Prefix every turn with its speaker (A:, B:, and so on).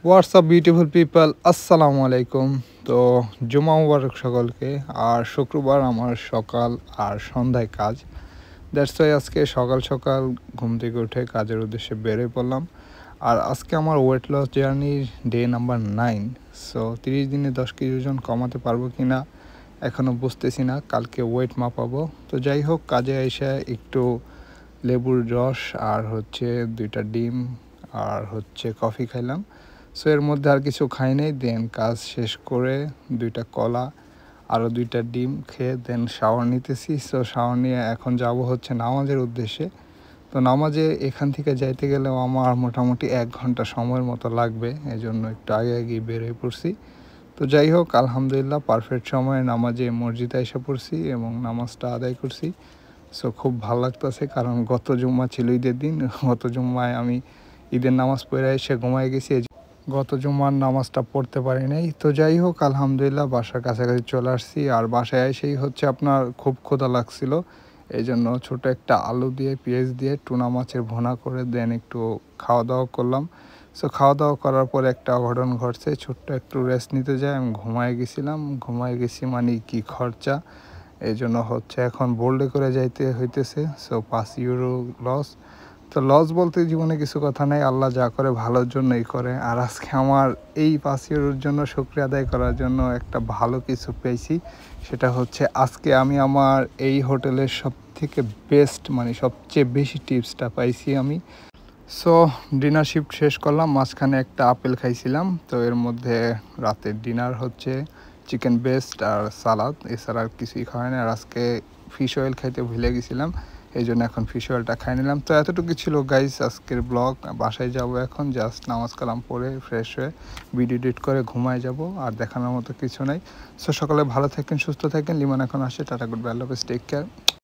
A: WhatsApp beautiful people, আসসালামু আলাইকুম। তো জুমা মুবারক সকলকে। আর শুক্রবার আমার সকাল আর সন্ধ্যায় কাজ, দ্যাটস ওয়াই আজকে সকাল সকাল ঘুম থেকে উঠে কাজের উদ্দেশ্যে বেরোয় পড়লাম। আর আজকে আমার ওয়েট লস জার্নির ডে নাম্বার 9। সো 30 দিনে 10 কেজি ওজন কমাতে পারবো কি না এখনও বুঝতেছি না, কালকে ওয়েট মাপাবো। তো যাই হোক, কাজে এসে একটু লেবুর রস আর হচ্ছে 2টা ডিম আর হচ্ছে কফি খাইলাম। সো এর মধ্যে আর কিছু খাই নাই। দেন কাজ শেষ করে 2টা কলা আরও 2টা ডিম খেয়ে দেন শাওয়ার নিতেছি। সো শাওয়ার নিয়ে এখন যাব হচ্ছে নামাজের উদ্দেশ্যে। তো নামাজে এখান থেকে যাইতে গেলেও আমার মোটামুটি 1 ঘন্টা সময়ের মতো লাগবে, এই জন্য একটু আগে আগেই বের হয়ে পড়ছি। তো যাই হোক, আলহামদুলিল্লাহ পারফেক্ট সময়ে নামাজে মসজিদে এসে পড়ছি এবং নামাজটা আদায় করছি। সো খুব ভালো লাগতেছে, কারণ গত জুম্মা ছিল ঈদের দিন। গত জুম্মায় আমি ঈদের নামাজ পড়ে এসে ঘুমাই গেছি, গত জুম্মার নামাজটা পড়তে পারি নাই। তো যাই হোক, আলহামদুলিল্লাহ বাসার কাছাকাছি চলে আসছি। আর বাসায় এসেই হচ্ছে আপনার খুব ক্ষুধা লাগছিল, এই জন্য ছোটো একটা আলু দিয়ে পেঁয়াজ দিয়ে টুনা মাছের ভুনা করে দেন একটু খাওয়া দাওয়া করলাম। সো খাওয়া দাওয়া করার পর একটা অঘটন ঘটছে, ছোট্ট একটু রেস্ট নিতে যাই আমি ঘুমায় গেছিলাম। ঘুমায় গেছি মানে কি খরচা, এই জন্য হচ্ছে এখন বোল্ডে করে যাইতে হইতেছে। So 5 euro loss. তো লস বলতে জীবনে কিছু কথা নাই, আল্লাহ যা করে ভালোর জন্যই করে। আর আজকে আমার এই 5 ইউরোর জন্য শুকরিয়া আদায় করার জন্য একটা ভালো কিছু পেয়েছি। সেটা হচ্ছে আজকে আমি আমার এই হোটেলের সবথেকে বেস্ট মানে সবচেয়ে বেশি টিপসটা পাইছি আমি। সো ডিনার শিফট শেষ করলাম, মাঝখানে একটা আপেল খাইছিলাম। তো এর মধ্যে রাতের ডিনার হচ্ছে চিকেন বেস্ট আর সালাদ, এছাড়া আর কিছুই খাওয়াই না। আর আজকে ফিশ অয়েল খাইতে ভুলে গেছিলাম, এই জন্য এখন ফিশ অয়েলটা খাই নিলাম। তো এতটুকু ছিল গাইস আজকের ব্লগ। বাসায় যাব এখন, জাস্ট নামাজ কালাম পড়ে ফ্রেশ হয়ে ভিডিও এডিট করে ঘুমায় যাব, আর দেখানোর মতো কিছু নাই। সো সকালে ভালো থাকেন, সুস্থ থাকেন। লিমান এখন আসে, টাটা, গুড বাই, আল্লাহ হাফেজ, টেক কেয়ার।